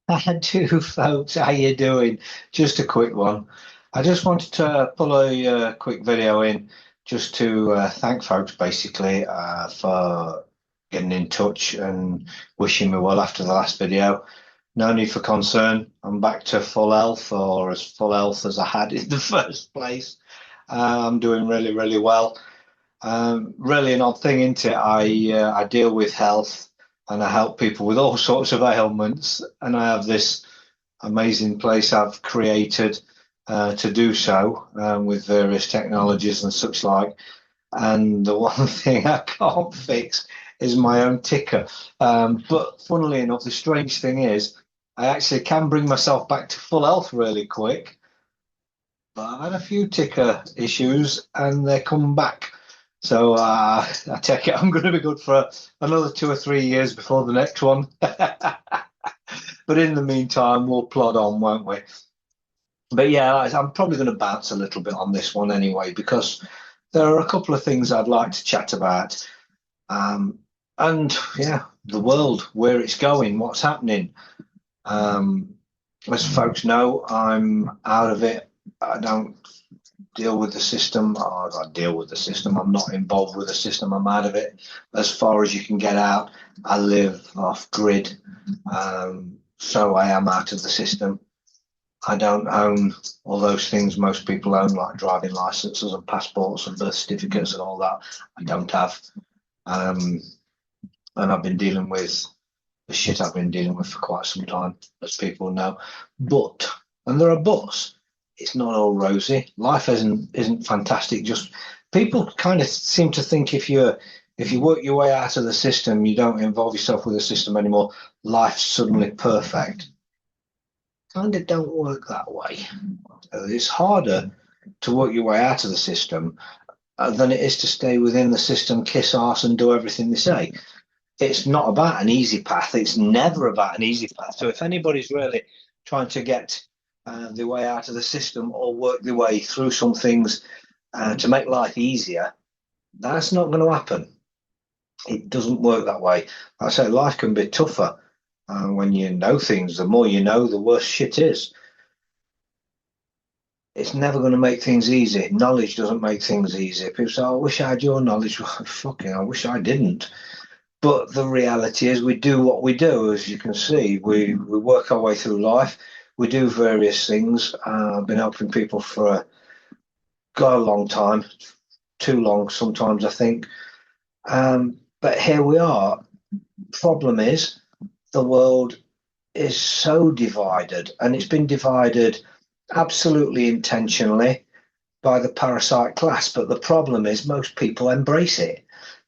I do, folks. How you doing? Just a quick one. I just wanted to pull a quick video in just to thank folks basically for getting in touch and wishing me well after the last video. No need for concern. I'm back to full health, or as full health as I had in the first place. I'm doing really, really well. Really an odd thing, isn't it? I deal with health and I help people with all sorts of ailments, and I have this amazing place I've created to do so with various technologies and such like. And the one thing I can't fix is my own ticker. But funnily enough, the strange thing is, I actually can bring myself back to full health really quick. But I've had a few ticker issues and they're coming back. So I take it I'm going to be good for another 2 or 3 years before the next one. But in the meantime, we'll plod on, won't we? But yeah, I'm probably going to bounce a little bit on this one anyway, because there are a couple of things I'd like to chat about. And yeah, the world, where it's going, what's happening. As folks know, I'm out of it. I don't deal with the system. I deal with the system. I'm not involved with the system. I'm out of it as far as you can get out. I live off grid. So I am out of the system. I don't own all those things most people own, like driving licenses and passports and birth certificates and all that. I don't have. And I've been dealing with the shit I've been dealing with for quite some time, as people know. But, and there are buts, it's not all rosy. Life isn't fantastic. Just people kind of seem to think if you work your way out of the system, you don't involve yourself with the system anymore, life's suddenly perfect. Kind of don't work that way. It's harder to work your way out of the system than it is to stay within the system, kiss arse, and do everything they say. It's not about an easy path. It's never about an easy path. So if anybody's really trying to get their way out of the system or work their way through some things to make life easier, that's not going to happen. It doesn't work that way. I say life can be tougher when you know things. The more you know, the worse shit is. It's never going to make things easy. Knowledge doesn't make things easy. People say, oh, I wish I had your knowledge. Well, fucking, I wish I didn't. But the reality is we do what we do, as you can see. We work our way through life. We do various things. I've been helping people for a long time, too long sometimes, I think. But here we are. Problem is, the world is so divided, and it's been divided absolutely intentionally by the parasite class. But the problem is most people embrace it.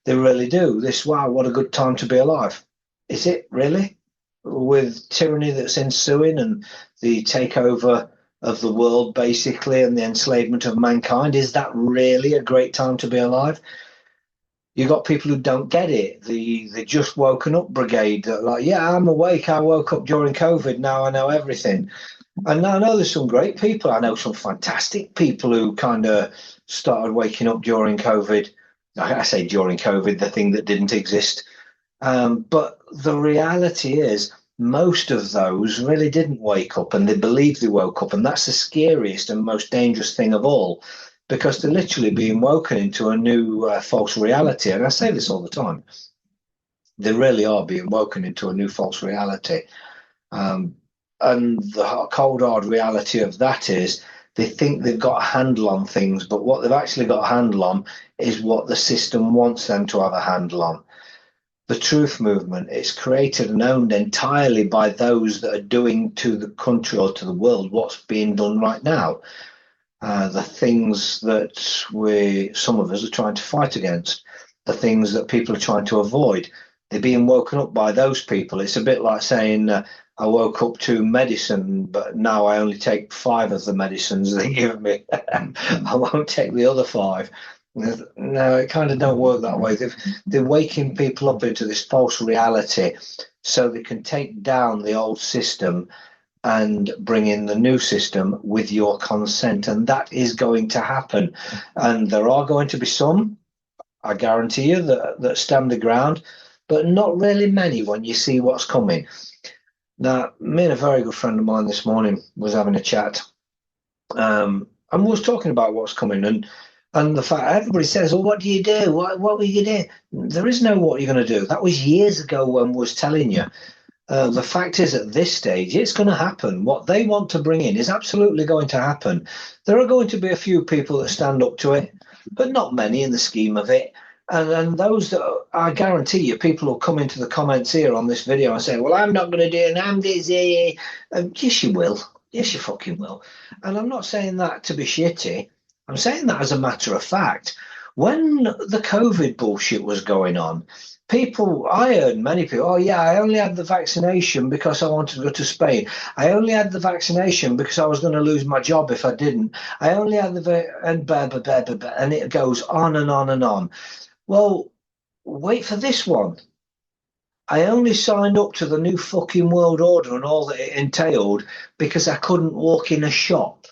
They really do. Wow, what a good time to be alive. Is it really? With tyranny that's ensuing and the takeover of the world, basically, and the enslavement of mankind, is that really a great time to be alive? You got people who don't get it. The just woken up brigade that like, yeah, I'm awake. I woke up during COVID. Now I know everything. And I know there's some great people. I know some fantastic people who kind of started waking up during COVID. I say during COVID, the thing that didn't exist. But the reality is, most of those really didn't wake up, and they believe they woke up. And that's the scariest and most dangerous thing of all, because they're literally being woken into a new false reality. And I say this all the time. They really are being woken into a new false reality. And the cold, hard reality of that is they think they've got a handle on things, but what they've actually got a handle on is what the system wants them to have a handle on. The truth movement is created and owned entirely by those that are doing to the country or to the world what's being done right now. The things that some of us are trying to fight against, the things that people are trying to avoid, they're being woken up by those people. It's a bit like saying, I woke up to medicine, but now I only take 5 of the medicines they give me. I won't take the other 5. No, it kind of don't work that way. They're waking people up into this false reality so they can take down the old system and bring in the new system with your consent. And that is going to happen. And there are going to be some, I guarantee you, that stand the ground, but not really many when you see what's coming. Now, me and a very good friend of mine this morning was having a chat, and we was talking about what's coming, and the fact everybody says, "Well, what do you do? What were you do?" There is no what you're going to do. That was years ago when we was telling you. The fact is, at this stage, it's going to happen. What they want to bring in is absolutely going to happen. There are going to be a few people that stand up to it, but not many in the scheme of it. And those that I guarantee you, people will come into the comments here on this video and say, "Well, I'm not going to do it. And I'm dizzy." Yes, you will. Yes, you fucking will. And I'm not saying that to be shitty. I'm saying that as a matter of fact. When the COVID bullshit was going on, people, I heard many people, oh yeah, I only had the vaccination because I wanted to go to Spain. I only had the vaccination because I was going to lose my job if I didn't. I only had and blah, blah, blah, blah, blah, and it goes on and on and on. Well, wait for this one. I only signed up to the new fucking world order and all that it entailed because I couldn't walk in a shop.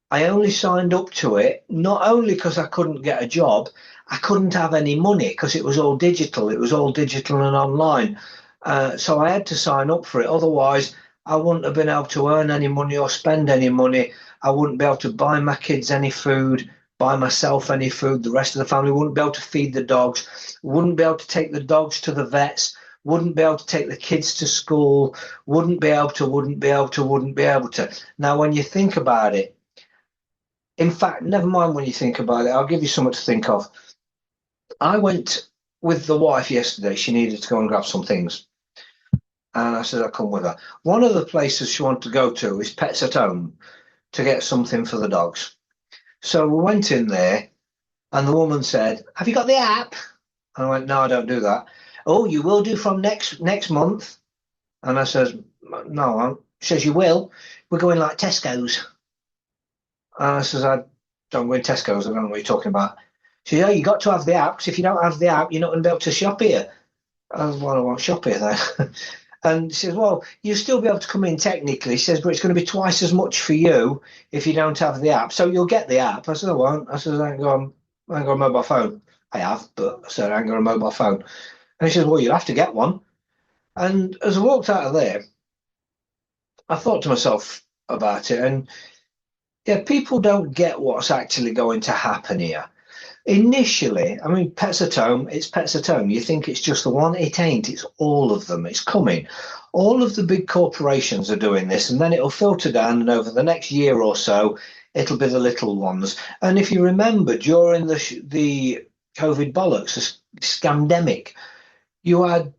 I only signed up to it not only because I couldn't get a job, I couldn't have any money because it was all digital. It was all digital and online. So I had to sign up for it. Otherwise, I wouldn't have been able to earn any money or spend any money. I wouldn't be able to buy my kids any food, buy myself any food. The rest of the family wouldn't be able to feed the dogs, wouldn't be able to take the dogs to the vets, wouldn't be able to take the kids to school, wouldn't be able to, wouldn't be able to, wouldn't be able to. Now, when you think about it, in fact, never mind when you think about it, I'll give you something to think of. I went with the wife yesterday. She needed to go and grab some things. And I said, I'll come with her. One of the places she wanted to go to is Pets at Home to get something for the dogs. So we went in there and the woman said, have you got the app? And I went, no, I don't do that. Oh, you will do from next month. And I says, no, I won't. She says, you will. We're going like Tesco's. And I says, I don't go in Tesco's. I don't know what you're talking about. She says, oh, you got to have the app, because if you don't have the app, you're not going to be able to shop here. I said, well, I won't shop here then. And she says, well, you'll still be able to come in technically. She says, but it's going to be twice as much for you if you don't have the app. So you'll get the app. I said, I won't. I said, I ain't got a mobile phone. I have, but I said, I ain't got a mobile phone. And she says, well, you'll have to get one. And as I walked out of there, I thought to myself about it. And yeah, people don't get what's actually going to happen here. Initially, I mean, Pets at Home, it's Pets at Home. You think it's just the one, it ain't. It's all of them. It's coming. All of the big corporations are doing this, and then it'll filter down, and over the next year or so, it'll be the little ones. And if you remember, during the COVID bollocks, the scamdemic, you had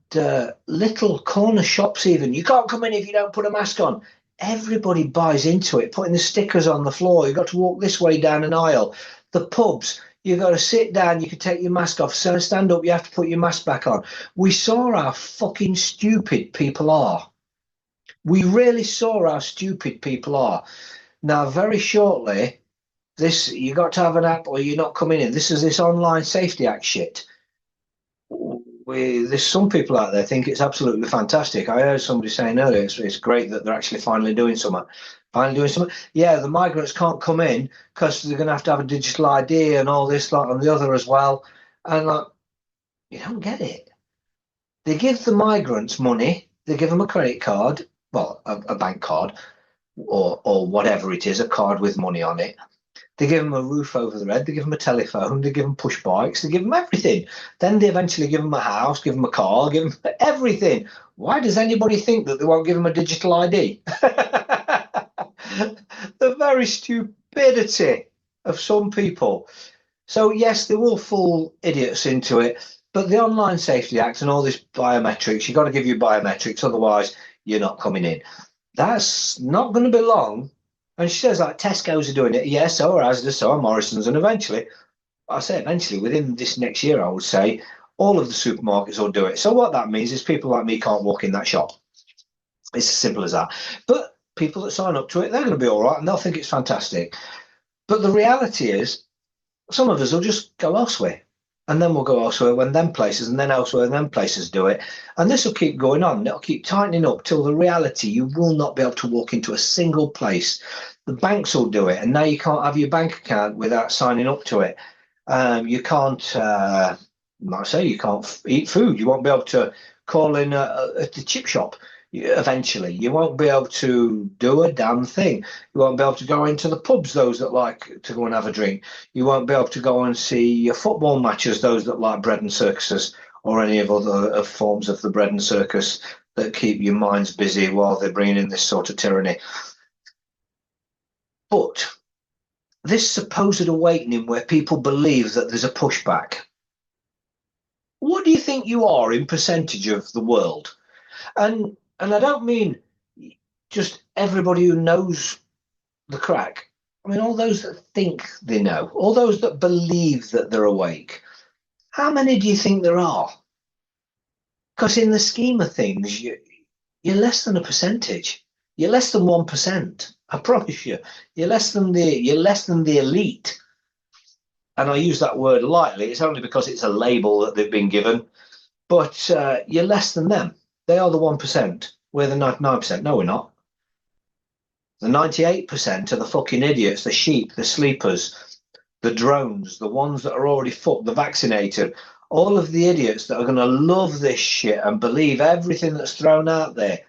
little corner shops even. You can't come in if you don't put a mask on. Everybody buys into it, putting the stickers on the floor. You've got to walk this way down an aisle. The pubs, you've got to sit down, you can take your mask off. So stand up, you have to put your mask back on. We saw how fucking stupid people are. We really saw how stupid people are. Now, very shortly, you got to have an app or you're not coming in. This is this online safety act shit. There's some people out there think it's absolutely fantastic. I heard somebody saying earlier it's great that they're actually finally doing something. Finally doing something. Yeah, the migrants can't come in because they're going to have a digital ID and all this, like, and the other as well. And like, you don't get it. They give the migrants money. They give them a credit card, well, a bank card, or whatever it is, a card with money on it. They give them a roof over their head. They give them a telephone. They give them push bikes. They give them everything. Then they eventually give them a house, give them a car, give them everything. Why does anybody think that they won't give them a digital ID? The very stupidity of some people. So, yes, they will fool idiots into it. But the Online Safety Act and all this biometrics, you've got to give you biometrics. Otherwise, you're not coming in. That's not going to be long. And she says, like, Tesco's are doing it. Yes, so are Asda, so are Morrison's. And eventually, I say eventually, within this next year, I would say, all of the supermarkets will do it. So what that means is people like me can't walk in that shop. It's as simple as that. But people that sign up to it, they're going to be all right, and they'll think it's fantastic. But the reality is, some of us will just go elsewhere. And then we'll go elsewhere when them places, and then elsewhere when them places do it. And this will keep going on. It'll keep tightening up till the reality, you will not be able to walk into a single place. The banks will do it. And now you can't have your bank account without signing up to it. You can't, like I say, you can't eat food. You won't be able to call in at the chip shop. Eventually, you won't be able to do a damn thing. You won't be able to go into the pubs, those that like to go and have a drink. You won't be able to go and see your football matches, those that like bread and circuses, or any of other forms of the bread and circus that keep your minds busy while they're bringing in this sort of tyranny. But this supposed awakening where people believe that there's a pushback, what do you think you are in percentage of the world? And I don't mean just everybody who knows the crack. I mean, all those that think they know, all those that believe that they're awake. How many do you think there are? Because in the scheme of things, you're less than a percentage. You're less than 1%. I promise you. You're less than the elite. And I use that word lightly. It's only because it's a label that they've been given. But you're less than them. They are the 1%. We're the 99%. No, we're not. The 98% are the fucking idiots, the sheep, the sleepers, the drones, the ones that are already fucked, the vaccinated, all of the idiots that are going to love this shit and believe everything that's thrown out there.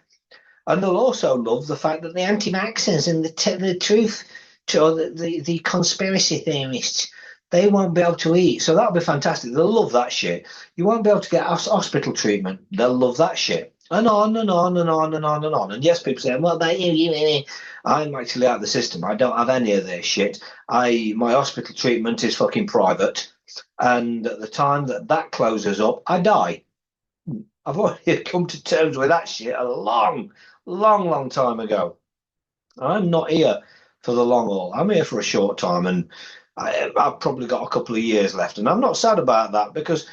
And they'll also love the fact that the anti-vaxxers and the truth, or the conspiracy theorists, they won't be able to eat. So that'll be fantastic. They'll love that shit. You won't be able to get hospital treatment. They'll love that shit. And on and on and on and on and on. And yes, people say, "What about you?" I'm actually out of the system. I don't have any of this shit. My hospital treatment is fucking private. And at the time that closes up, I die. I've already come to terms with that shit a long, long, long time ago. I'm not here for the long haul. I'm here for a short time, and I've probably got a couple of years left. And I'm not sad about that because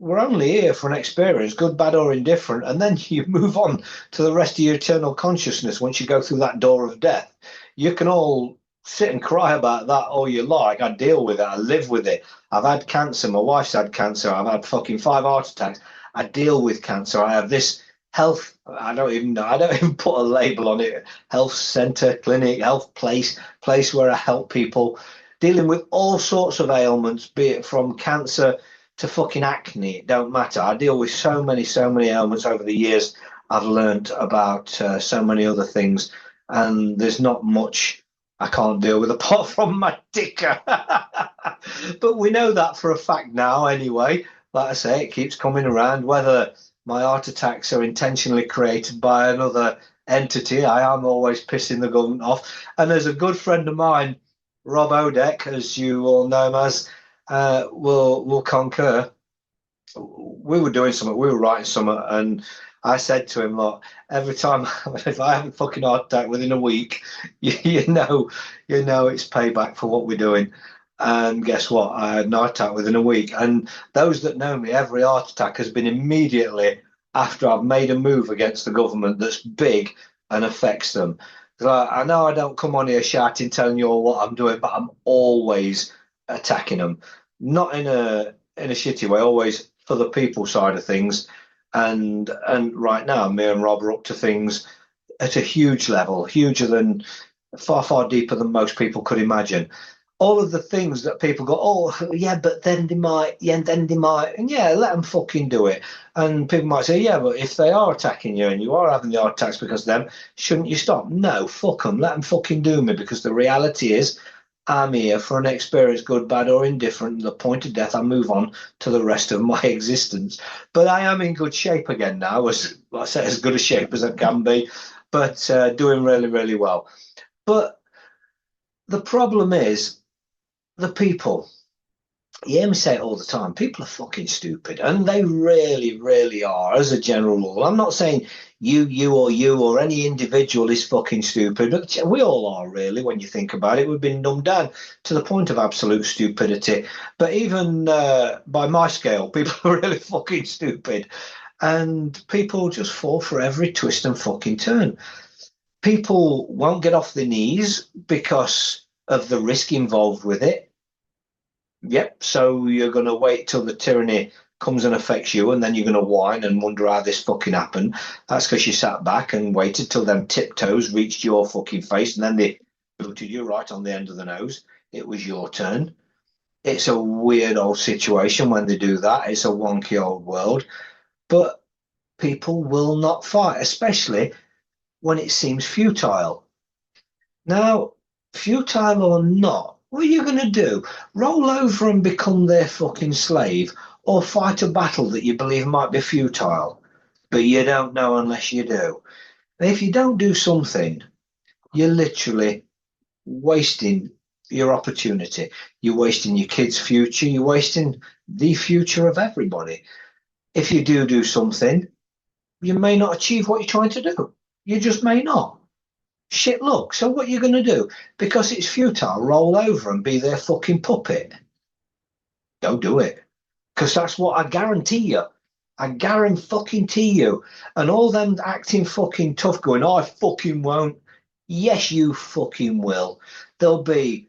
we're only here for an experience, good, bad, or indifferent, and then you move on to the rest of your eternal consciousness once you go through that door of death. You can all sit and cry about that all you like. I deal with it. I live with it. I've had cancer. My wife's had cancer. I've had fucking 5 heart attacks. I deal with cancer. I have this health. I don't even know. I don't even put a label on it. Health center, clinic, health place where I help people dealing with all sorts of ailments, be it from cancer to fucking acne. It don't matter. I deal with so many ailments over the years. I've learned about so many other things, and there's not much I can't deal with apart from my ticker. But we know that for a fact now anyway. Like I say, it keeps coming around. Whether my heart attacks are intentionally created by another entity, I am always pissing the government off. And there's a good friend of mine, Rob Odek, as you all know him as, will concur. We were doing something, we were writing something, and I said to him, look, every time if I have a fucking heart attack within a week, you know it's payback for what we're doing. And guess what? I had an heart attack within a week. And those that know me, every heart attack has been immediately after I've made a move against the government that's big and affects them. I know I don't come on here shouting, telling you all what I'm doing, but I'm always attacking them. Not in a shitty way, always for the people side of things. And right now, me and Rob are up to things at a huge level, huger than far deeper than most people could imagine. All of the things that people go, oh yeah, but then they might, and yeah, let them fucking do it. And people might say, yeah, but if they are attacking you and you are having the heart attacks because of them, shouldn't you stop? No, fuck them, let them fucking do me, because the reality is, I'm here for an experience, good, bad, or indifferent. At the point of death, I move on to the rest of my existence. But I am in good shape again now, as I say, as good a shape as I can be, but doing really, really well. But the problem is, the people, you hear me say it all the time, people are fucking stupid, and they really, really are, as a general rule. I'm not saying you or any individual is fucking stupid, but we all are, really, when you think about it. We've been dumbed down to the point of absolute stupidity. But even by my scale, people are really fucking stupid, and people just fall for every twist and fucking turn. People won't get off their knees because of the risk involved with it. Yep. So you're going to wait till the tyranny comes and affects you, and then you're going to whine and wonder how this fucking happened. That's because you sat back and waited till them tiptoes reached your fucking face, and then they booted you right on the end of the nose. It was your turn. It's a weird old situation when they do that. It's a wonky old world. But people will not fight, especially when it seems futile. Now, futile or not, what are you going to do? Roll over and become their fucking slave, or fight a battle that you believe might be futile, but you don't know unless you do? And if you don't do something, you're literally wasting your opportunity. You're wasting your kids' future. You're wasting the future of everybody. If you do something, you may not achieve what you're trying to do. You just may not. Shit luck. So what are you going to do? Because it's futile, roll over and be their fucking puppet. Don't do it. Because that's what I guarantee you. I guarantee you. And all them acting fucking tough going, oh, I fucking won't. Yes, you fucking will. There'll be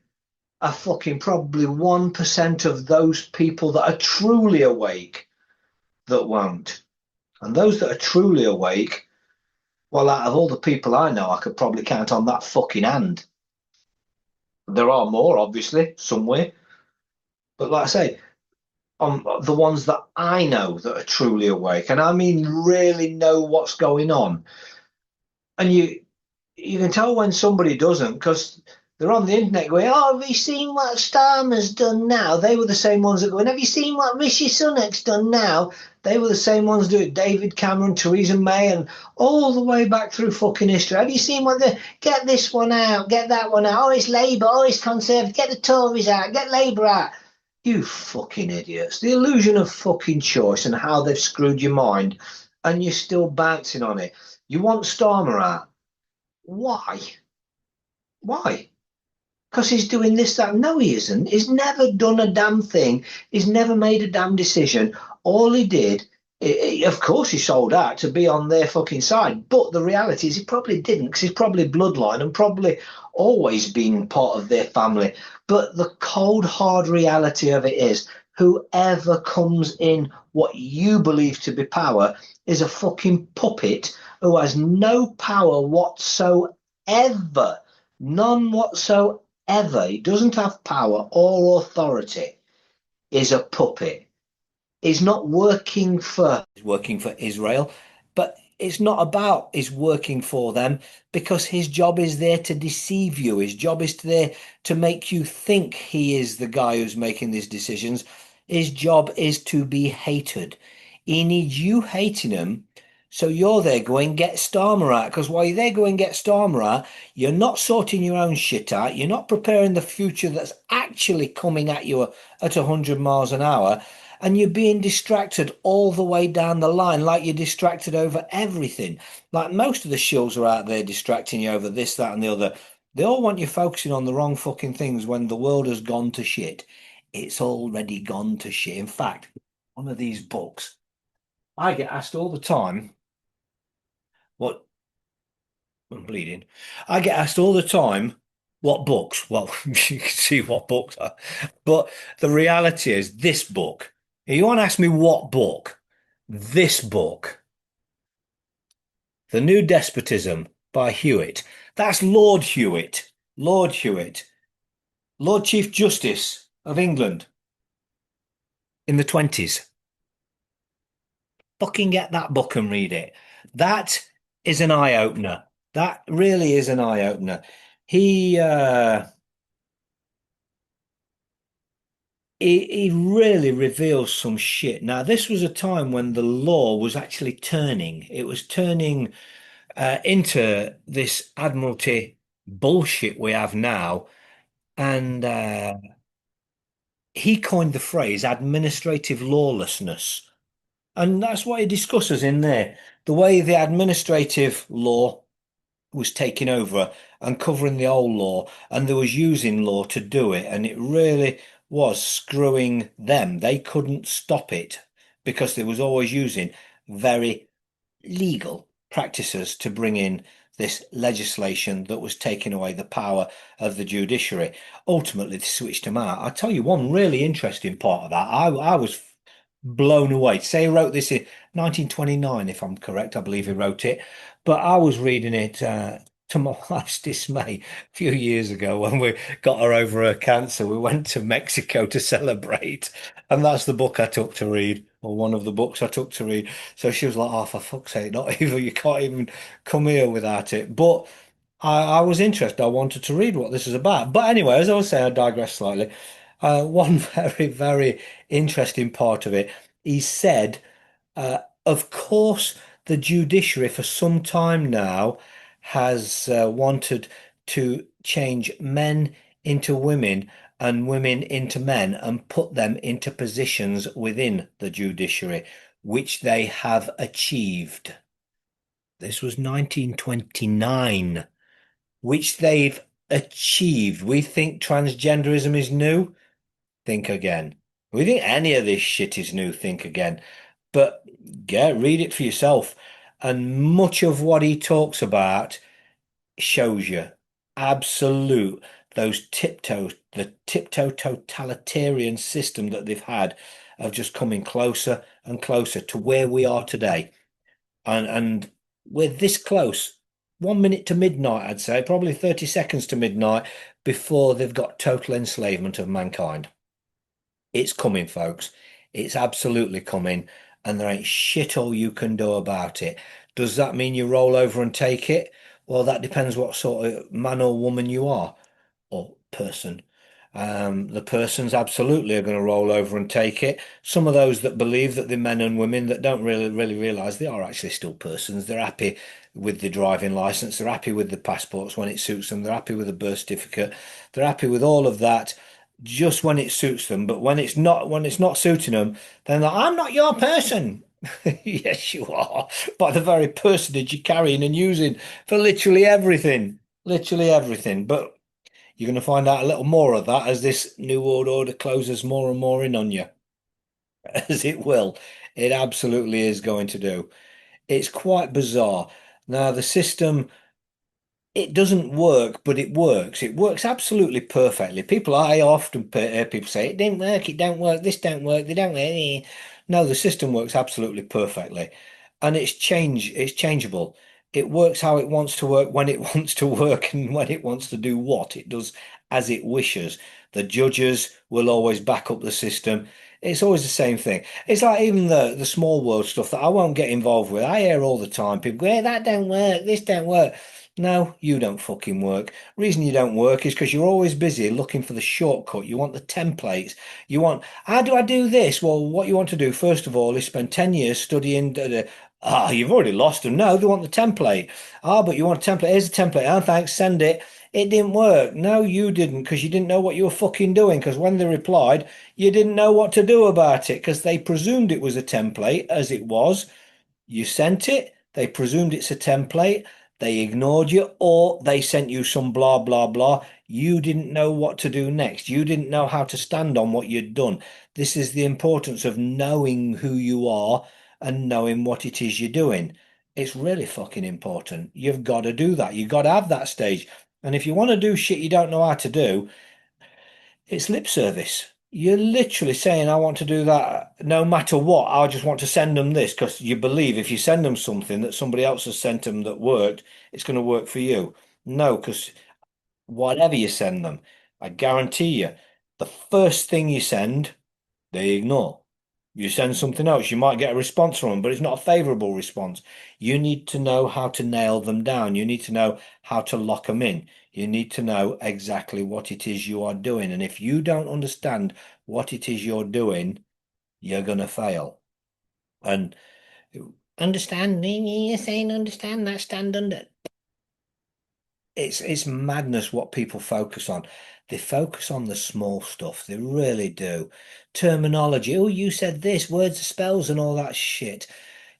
a fucking probably 1% of those people that are truly awake that won't. And those that are truly awake, well, out of all the people I know, I could probably count on that fucking hand. There are more, obviously, somewhere. But like I say, on the ones that I know that are truly awake, and I mean really know what's going on. And you can tell when somebody doesn't, because they're on the internet going, oh, have you seen what Starmer's done now? They were the same ones that going, have you seen what Rishi Sunak's done now? They were the same ones doing David Cameron, Theresa May, and all the way back through fucking history. Have you seen what the get this one out, get that one out? Oh, it's Labour, oh, it's Conservative, get the Tories out, get Labour out. You fucking idiots. The illusion of fucking choice and how they've screwed your mind, and you're still bouncing on it. You want Starmer out. Why? Why? Because he's doing this, that. No, he isn't. He's never done a damn thing. He's never made a damn decision. All he did, of course, he sold out to be on their fucking side. But the reality is he probably didn't, because he's probably bloodline and probably always been part of their family. But the cold, hard reality of it is whoever comes in what you believe to be power is a fucking puppet who has no power whatsoever. None whatsoever. He doesn't have power or authority. Is a puppet. He's not working for Israel, but it's not about he's working for them, because his job is there to deceive you. His job is there to make you think he is the guy who's making these decisions. His job is to be hated. He needs you hating him. So you're there going, get Starmer out. Because while you're there going, get Starmer out, you're not sorting your own shit out. You're not preparing the future that's actually coming at you at 100 miles an hour. And you're being distracted all the way down the line, like you're distracted over everything. Like most of the shills are out there distracting you over this, that, and the other. They all want you focusing on the wrong fucking things when the world has gone to shit. It's already gone to shit. In fact, one of these books, I get asked all the time, what I'm bleeding. I get asked all the time, what books? Well, you can see what books are. But the reality is this book. If you want to ask me what book, this book, The New Despotism by Hewitt. That's Lord Hewitt. Lord Hewitt. Lord Chief Justice of England in the 20s. Fucking get that book and read it. That is an eye-opener. That really is an eye-opener. He really reveals some shit. Now, this was a time when the law was actually turning. It was turning into this admiralty bullshit we have now. And he coined the phrase administrative lawlessness. And that's what he discusses in there. The way the administrative law was taking over and covering the old law, and they was using law to do it, and it really was screwing them. They couldn't stop it because they was always using very legal practices to bring in this legislation that was taking away the power of the judiciary. Ultimately, they switched them out. I'll tell you one really interesting part of that. I was blown away. Say he wrote this in 1929, if I'm correct. I believe he wrote it. But I was reading it to my wife's dismay, a few years ago when we got her over her cancer, we went to Mexico to celebrate. And that's the book I took to read, or one of the books I took to read. So she was like, oh, for fuck's sake, not even, you can't even come here without it. But I was interested. I wanted to read what this is about. But anyway, as I was saying, I digress slightly. One very, very interesting part of it, he said, of course, the judiciary for some time now has wanted to change men into women and women into men and put them into positions within the judiciary, which they have achieved. This was 1929, which they've achieved. We think transgenderism is new? Think again. We think any of this shit is new? Think again. But yeah, read it for yourself. And much of what he talks about shows you absolute the tiptoe totalitarian system that they've had of just coming closer and closer to where we are today. And we're this close. 1 minute to midnight, I'd say, probably 30 seconds to midnight before they've got total enslavement of mankind. It's coming, folks. It's absolutely coming, and there ain't shit all you can do about it. Does that mean you roll over and take it? Well, that depends what sort of man or woman you are, or person. The persons absolutely are going to roll over and take it. Some of those that believe that they're men and women that don't really realize they are actually still persons. They're happy with the driving license. They're happy with the passports when it suits them. They're happy with the birth certificate. They're happy with all of that just when it suits them. But when it's not suiting them, then like, I'm not your person. Yes, you are. By the very personage you're carrying and using for literally everything. Literally everything. But you're going to find out a little more of that as this New World Order closes more and more in on you, as it will. It absolutely is going to do. It's quite bizarre. Now, the system, it doesn't work, but it works. It works absolutely perfectly. I often hear people say, it didn't work, it don't work, this don't work, they don't work. No, the system works absolutely perfectly. And it's changeable. It works how it wants to work when it wants to work and when it wants to do what. It does as it wishes. The judges will always back up the system. It's always the same thing. It's like even the small world stuff that I won't get involved with. I hear all the time people go, hey, that don't work, this don't work. No, you don't fucking work. Reason you don't work is because you're always busy looking for the shortcut. You want the templates. You want, how do I do this? Well, what you want to do, first of all, is spend 10 years studying. You've already lost them. No, they want the template. But you want a template. Here's the template. Oh, thanks, send it. It didn't work. No, you didn't, because you didn't know what you were fucking doing. Because when they replied, you didn't know what to do about it, because they presumed it was a template, as it was. You sent it, they presumed it's a template, they ignored you, or they sent you some blah, blah, blah. You didn't know what to do next. You didn't know how to stand on what you'd done. This is the importance of knowing who you are and knowing what it is you're doing. It's really fucking important. You've got to do that. You've got to have that stage. And if you want to do shit you don't know how to do, it's lip service. You're literally saying, I want to do that no matter what. I just want to send them this because you believe if you send them something that somebody else has sent them that worked, it's going to work for you. No, because whatever you send them, I guarantee you, the first thing you send, they ignore. You send something else, you might get a response from them, but it's not a favorable response. You need to know how to nail them down. You need to know how to lock them in. You need to know exactly what it is you are doing. And if you don't understand what it is you're doing, you're going to fail. And understand, you're saying understand that, stand under. It's madness what people focus on. They focus on the small stuff. They really do. Terminology. Oh, you said this, words, spells, and all that shit.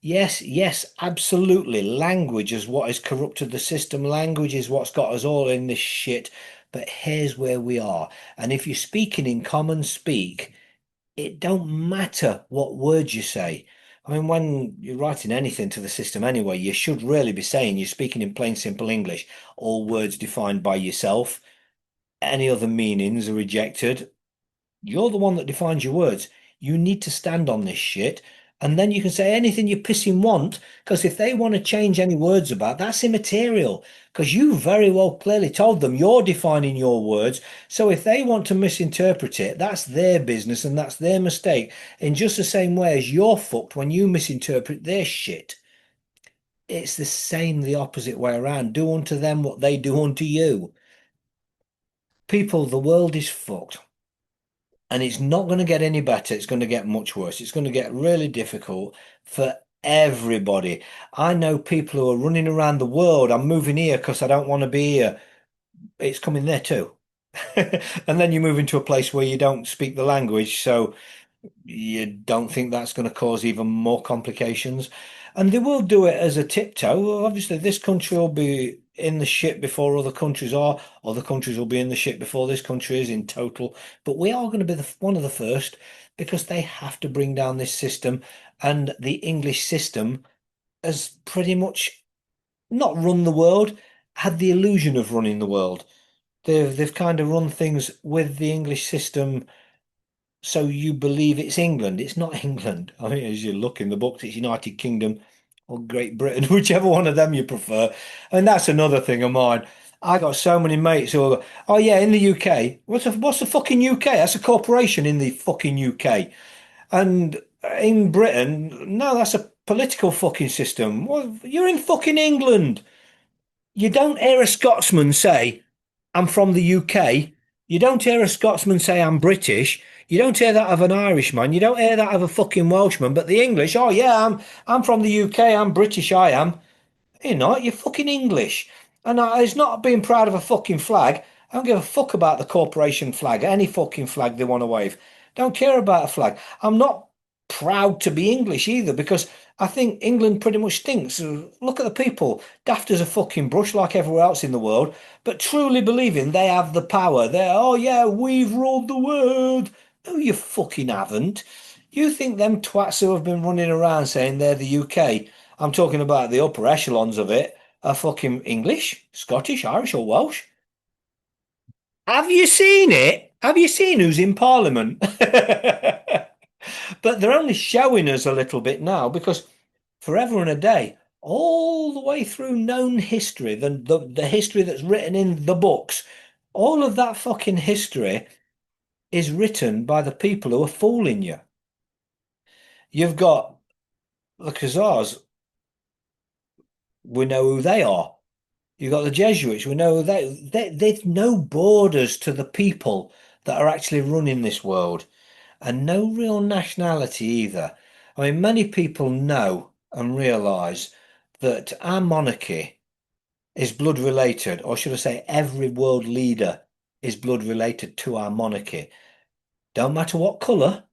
Yes, yes, absolutely. Language is what has corrupted the system. Language is what's got us all in this shit. But here's where we are. And if you're speaking in common speak, it don't matter what words you say. I mean, when you're writing anything to the system anyway, you should really be saying you're speaking in plain, simple English, all words defined by yourself. Any other meanings are rejected. You're the one that defines your words. You need to stand on this shit. And then you can say anything you pissing want, because if they want to change any words about, that's immaterial. Because you very well clearly told them you're defining your words. So if they want to misinterpret it, that's their business and that's their mistake. In just the same way as you're fucked when you misinterpret their shit. It's the same, the opposite way around. Do unto them what they do unto you. People, the world is fucked. And it's not going to get any better. It's going to get much worse. It's going to get really difficult for everybody. I know people who are running around the world. I'm moving here because I don't want to be here. It's coming there too. And then you move into a place where you don't speak the language. So you don't think that's going to cause even more complications. And they will do it as a tiptoe. Well, obviously, this country will be in the shit before other countries are. Other countries will be in the shit before this country is in total. But we are going to be one of the first because they have to bring down this system. And the English system has pretty much not run the world, had the illusion of running the world. They've kind of run things with the English system so you believe it's England. It's not England. I mean, as you look in the books, it's United Kingdom or Great Britain, whichever one of them you prefer. And that's another thing of mine. I got so many mates who are, oh yeah, in the UK. What's the fucking UK? That's a corporation in the fucking UK. And in Britain, no, that's a political fucking system. Well, you're in fucking England. You don't hear a Scotsman say, I'm from the UK. You don't hear a Scotsman say, I'm British. You don't hear that of an Irishman. You don't hear that of a fucking Welshman. But the English, oh yeah, I'm from the UK. I'm British. I am. You're not. You're fucking English. And it's not being proud of a fucking flag. I don't give a fuck about the corporation flag, any fucking flag they want to wave. Don't care about a flag. I'm not proud to be English either because I think England pretty much stinks. Look at the people, daft as a fucking brush like everywhere else in the world, but truly believing they have the power. They're, oh yeah, we've ruled the world. No, you fucking haven't. You think them twats who have been running around saying they're the UK, I'm talking about the upper echelons of it, are fucking English, Scottish, Irish, or Welsh? Have you seen it? Have you seen who's in Parliament? But they're only showing us a little bit now because forever and a day, all the way through known history, the history that's written in the books, all of that fucking history is written by the people who are fooling you. You've got the Khazars, we know who they are. You've got the Jesuits, we know who there's no borders to the people that are actually running this world. And no real nationality either. I mean, many people know and realise that our monarchy is blood related, or should I say, every world leader is blood related to our monarchy. Don't matter what colour,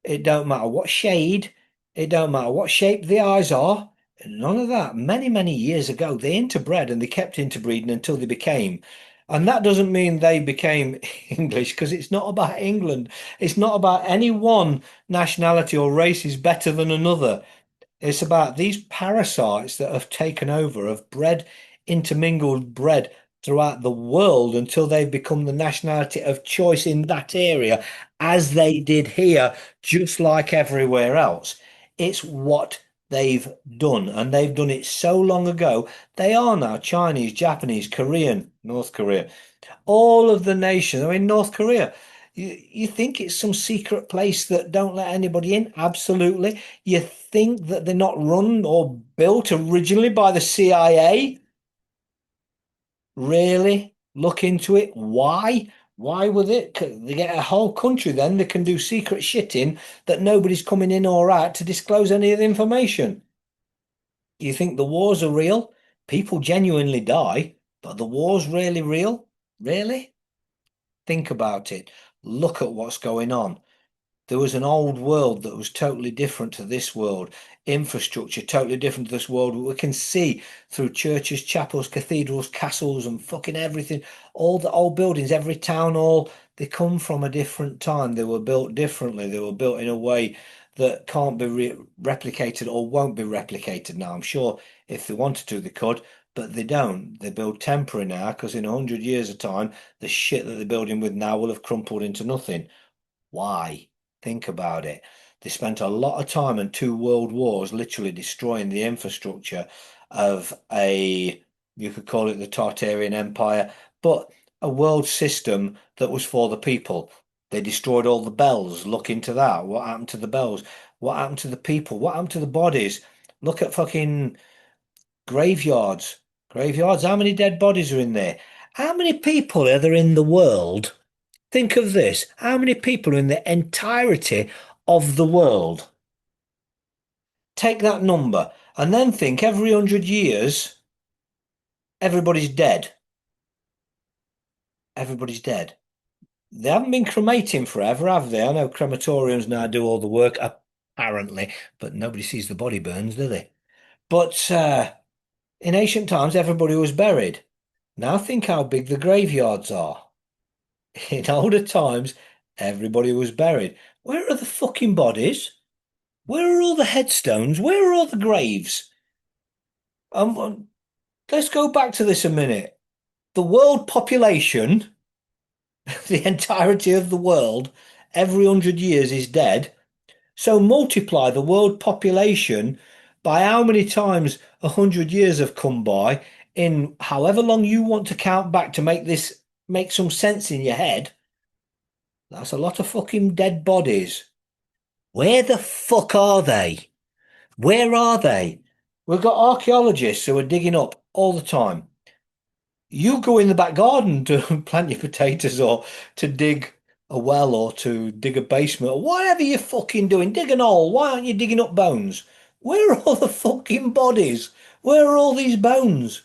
it don't matter what shade, it don't matter what shape the eyes are. None of that. Many, many years ago, they interbred and they kept interbreeding until they became. And that doesn't mean they became English because it's not about England. It's not about any one nationality or race is better than another. It's about these parasites that have taken over, have bred, intermingled bred throughout the world until they've become the nationality of choice in that area, as they did here, just like everywhere else. It's what they've done, and they've done it so long ago. They are now Chinese, Japanese, Korean, North Korea, all of the nations. I mean, North Korea. You think it's some secret place that don't let anybody in? Absolutely. You think that they're not run or built originally by the CIA? Really? Look into it. Why? Why would it? They get a whole country then they can do secret shit in that nobody's coming in or out to disclose any of the information. You think the wars are real? People genuinely die, but the war's really real? Really? Think about it. Look at what's going on. There was an old world that was totally different to this world. Infrastructure totally different to this world. We can see through churches, chapels, cathedrals, castles, and fucking everything. All the old buildings, every town hall, they come from a different time. They were built differently. They were built in a way that can't be replicated or won't be replicated now. I'm sure if they wanted to, they could, but they don't. They build temporary now because in 100 years of time, the shit that they're building with now will have crumpled into nothing. Why? Think about it. They spent a lot of time and two world wars literally destroying the infrastructure of you could call it the Tartarian Empire, but a world system that was for the people. They destroyed all the bells. Look into that. What happened to the bells? What happened to the people? What happened to the bodies? Look at fucking graveyards. Graveyards. How many dead bodies are in there? How many people are there in the world? Think of this. How many people are in the entirety of the world? Take that number and then think every 100 years, everybody's dead. Everybody's dead. They haven't been cremating forever, have they? I know crematoriums now do all the work, apparently, but nobody sees the body burns, do they? But in ancient times, everybody was buried. Now think how big the graveyards are. In older times, everybody was buried. Where are the fucking bodies? Where are all the headstones? Where are all the graves? Um, let's go back to this a minute. The world population, the entirety of the world, every 100 years is dead. So multiply the world population by how many times 100 years have come by in however long you want to count back to make some sense in your head. That's a lot of fucking dead bodies. Where the fuck are they? Where are they? We've got archaeologists who are digging up all the time. You go in the back garden to plant your potatoes or to dig a well or to dig a basement or whatever you're fucking doing. Dig an hole. Why aren't you digging up bones? Where are all the fucking bodies? Where are all these bones?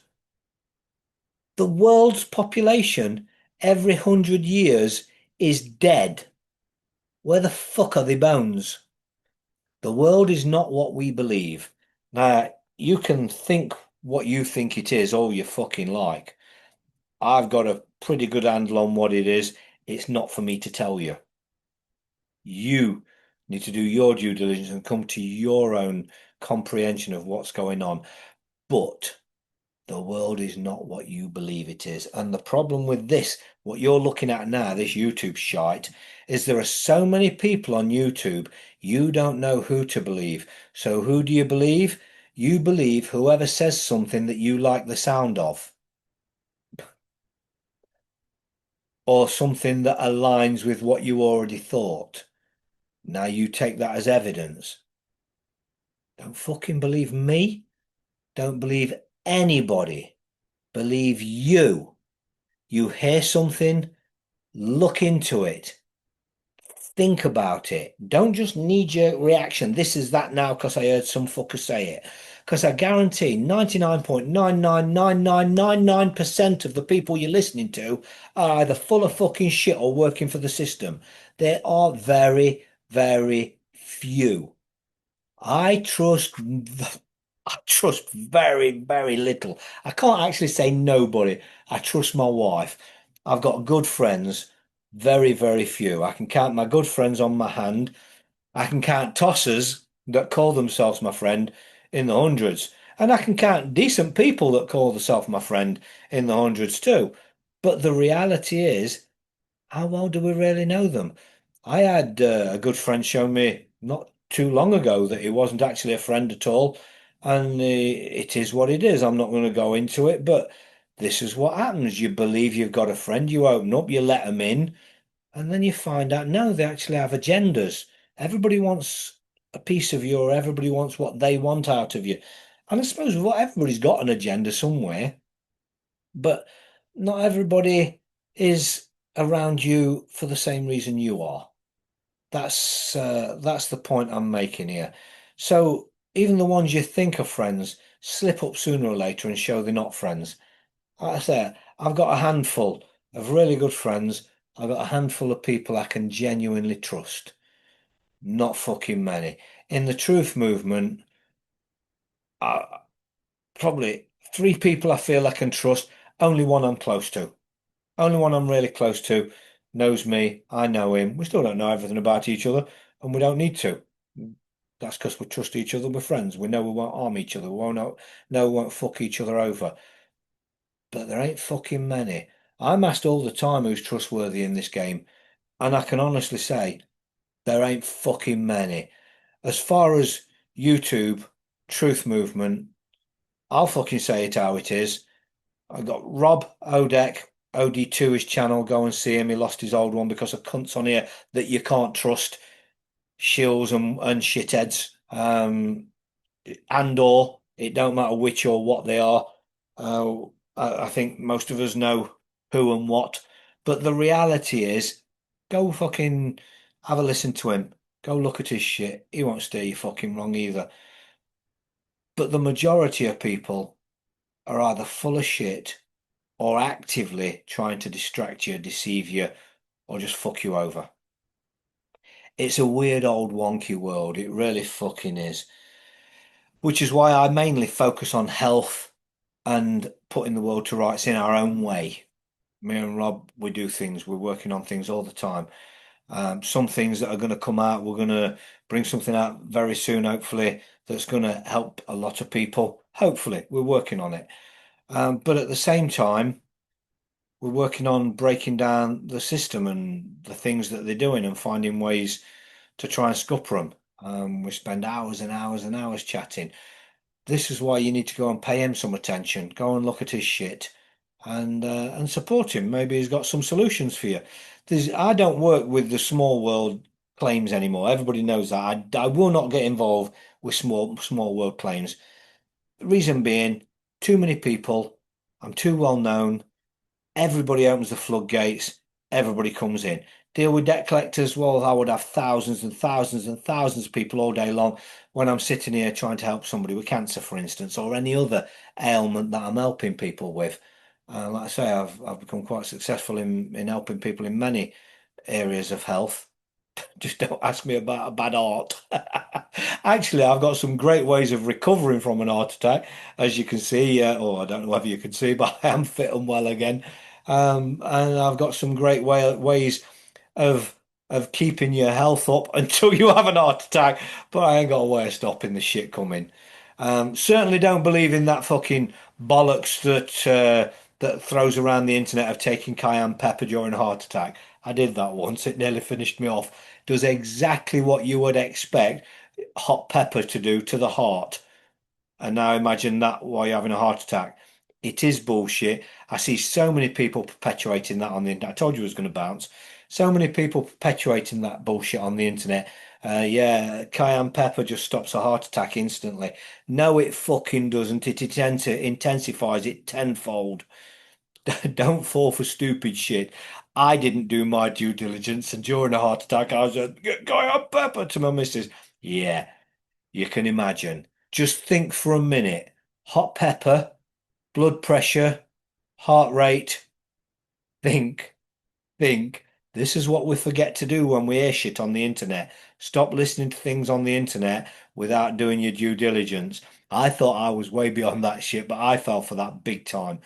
The world's population every 100 years is dead. Where the fuck are the bones? The world is not what we believe. Now, you can think what you think it is all you fucking like. I've got a pretty good handle on what it is. It's not for me to tell you. You need to do your due diligence and come to your own comprehension of what's going on. But the world is not what you believe it is. And the problem with this, what you're looking at now, this YouTube shite, is there are so many people on YouTube, you don't know who to believe. So who do you believe? You believe whoever says something that you like the sound of, or something that aligns with what you already thought. Now you take that as evidence. Don't fucking believe me. Don't believe anybody. Believe you. You hear something, look into it. Think about it. Don't just knee-jerk reaction. This is that now because I heard some fucker say it. Because I guarantee 99.999999% of the people you're listening to are either full of fucking shit or working for the system. There are very, very few. I trust I trust very, very little. I can't actually say nobody. I trust my wife. I've got good friends, very, very few. I can count my good friends on my hand. I can count tossers that call themselves my friend in the hundreds. And I can count decent people that call themselves my friend in the hundreds too. But the reality is, how well do we really know them? I had a good friend show me not too long ago that he wasn't actually a friend at all, and it is what it is. I'm not going to go into it, but this is what happens. You believe you've got a friend, you open up, you let them in, and then you find out no, they actually have agendas. Everybody wants a piece of you, or everybody wants what they want out of you. And I suppose what everybody's got an agenda somewhere, but not everybody is around you for the same reason you are. That's the point I'm making here. So even the ones you think are friends slip up sooner or later and show they're not friends. Like I say, I've got a handful of really good friends. I've got a handful of people I can genuinely trust. Not fucking many. In the truth movement, probably three people I feel I can trust. Only one I'm close to. Only one I'm really close to knows me. I know him. We still don't know everything about each other, and we don't need to. That's because we trust each other. We're friends. We know we won't harm each other. We won't know we won't fuck each other over. But there ain't fucking many. I'm asked all the time who's trustworthy in this game, and I can honestly say there ain't fucking many. as far as YouTube, Truth Movement, I'll fucking say it how it is. I got Rob Odek, OD2 his channel. Go and see him. He lost his old one because of cunts on here that you can't trust, shills and shitheads. And or it don't matter which or what they are. Uh, I think most of us know who and what, but the reality is, go fucking have a listen to him. Go look at his shit. He won't steer you fucking wrong either. But the majority of people are either full of shit or actively trying to distract you, deceive you, or just fuck you over. It's a weird old wonky world. It really fucking is. Which is why I mainly focus on health and putting the world to rights in our own way. Me and Rob, we do things, we're working on things all the time. Some things that are going to come out, we're going to bring something out very soon, hopefully, that's going to help a lot of people. Hopefully, we're working on it. But at the same time, we're working on breaking down the system and the things that they're doing and finding ways to try and scupper them. We spend hours and hours and hours chatting. This is why you need to go and pay him some attention. Go and look at his shit and support him. Maybe he's got some solutions for you. I don't work with the small world claims anymore. Everybody knows that. I will not get involved with small world claims. The reason being, too many people. I'm too well known. Everybody opens the floodgates. Everybody comes in. Deal with debt collectors. Well, I would have thousands and thousands and thousands of people all day long when I'm sitting here trying to help somebody with cancer, for instance, or any other ailment that I'm helping people with. Like I say, I've become quite successful in helping people in many areas of health. Just don't ask me about a bad heart. Actually, I've got some great ways of recovering from an heart attack, as you can see. Or I don't know whether you can see, but I am fit and well again. And I've got some great ways of keeping your health up until you have an heart attack. But I ain't got a way of stopping the shit coming. Certainly don't believe in that fucking bollocks that throws around the internet of taking cayenne pepper during a heart attack. I did that once. It nearly finished me off. Does exactly what you would expect hot pepper to do to the heart. And now imagine that while you're having a heart attack. It is bullshit. I see so many people perpetuating that on the internet. I told you it was going to bounce. So many people perpetuating that bullshit on the internet. Yeah, cayenne pepper just stops a heart attack instantly. No, it fucking doesn't. It intensifies it tenfold. Don't fall for stupid shit. I didn't do my due diligence, and during a heart attack, I was like, cayenne pepper to my missus. Yeah, you can imagine. Just think for a minute. Hot pepper, blood pressure, heart rate. Think, think. This is what we forget to do when we hear shit on the internet. Stop listening to things on the internet without doing your due diligence. I thought I was way beyond that shit, but I fell for that big time.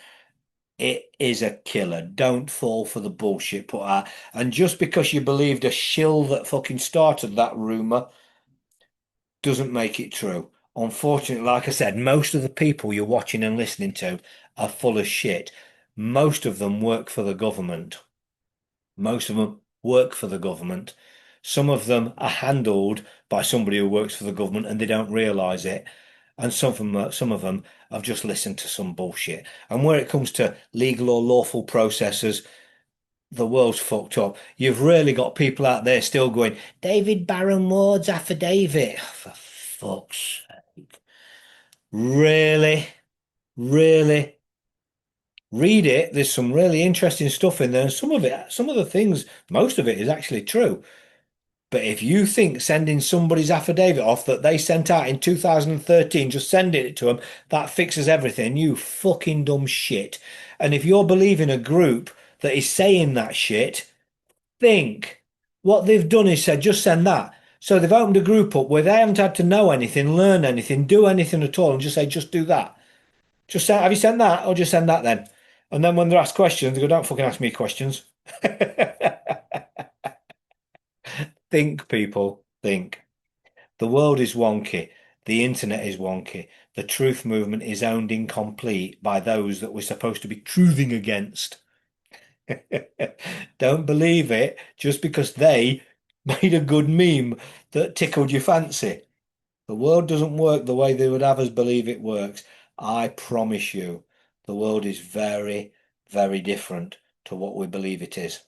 It is a killer. Don't fall for the bullshit put out. And just because you believed a shill that fucking started that rumor doesn't make it true. Unfortunately, like I said, most of the people you're watching and listening to are full of shit. Most of them work for the government. Most of them work for the government. Some of them are handled by somebody who works for the government and they don't realize it. And some of them have just listened to some bullshit. And where it comes to legal or lawful processes, the world's fucked up. You've really got people out there still going, David Barron Ward's affidavit. For fuck's sake. Really? Really? Read it. There's some really interesting stuff in there. And some of the things, most of it is actually true. But if you think sending somebody's affidavit off that they sent out in 2013, just sending it to them, that fixes everything, you fucking dumb shit. And if you're believing a group that is saying that shit, think what they've done is said, just send that. So they've opened a group up where they haven't had to know anything, learn anything, do anything at all, and just say, just do that. Just say, have you sent that? Or just send that then. And then when they're asked questions, they go, don't fucking ask me questions. Think, people, think. The world is wonky. The internet is wonky. The truth movement is owned incomplete by those that we're supposed to be truthing against. Don't believe it just because they made a good meme that tickled your fancy. The world doesn't work the way they would have us believe it works. I promise you, the world is very, very different to what we believe it is.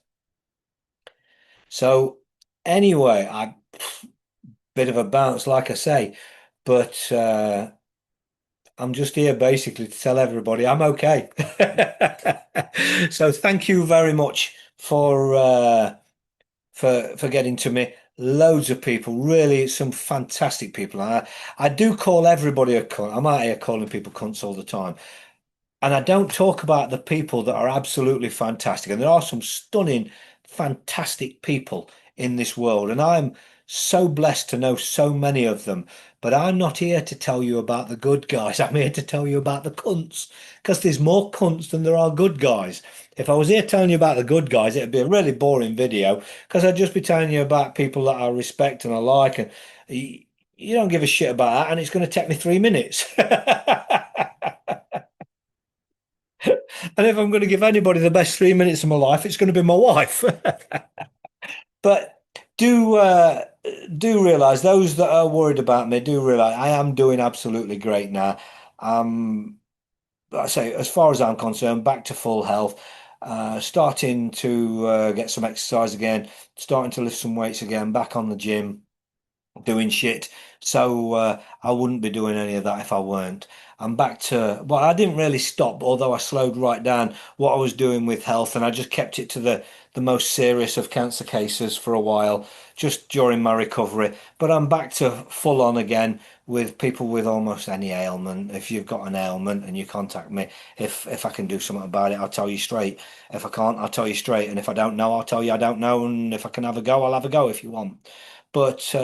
So, anyway, I bit of a bounce, like I say, but I'm just here basically to tell everybody I'm okay. So, thank you very much for getting to me. Loads of people, really, some fantastic people. And I do call everybody a cunt. I'm out here calling people cunts all the time. And I don't talk about the people that are absolutely fantastic. And there are some stunning, fantastic people in this world. And I'm so blessed to know so many of them. But I'm not here to tell you about the good guys. I'm here to tell you about the cunts. Because there's more cunts than there are good guys. If I was here telling you about the good guys, it'd be a really boring video. Because I'd just be telling you about people that I respect and I like. And you don't give a shit about that. And it's going to take me 3 minutes. And if I'm going to give anybody the best 3 minutes of my life, it's going to be my wife. But do do realize those that are worried about me do realize I am doing absolutely great now. Like I say, as far as I'm concerned, back to full health. Starting to get some exercise again, starting to lift some weights again, back on the gym doing shit. So I wouldn't be doing any of that if I weren't. I'm back to, well, I didn't really stop, although I slowed right down what I was doing with health, and I just kept it to the most serious of cancer cases for a while, just during my recovery. But I'm back to full on again with people with almost any ailment. If you've got an ailment and you contact me, if I can do something about it, I'll tell you straight. If I can't, I'll tell you straight. And if I don't know, I'll tell you I don't know. And if I can have a go, I'll have a go if you want. But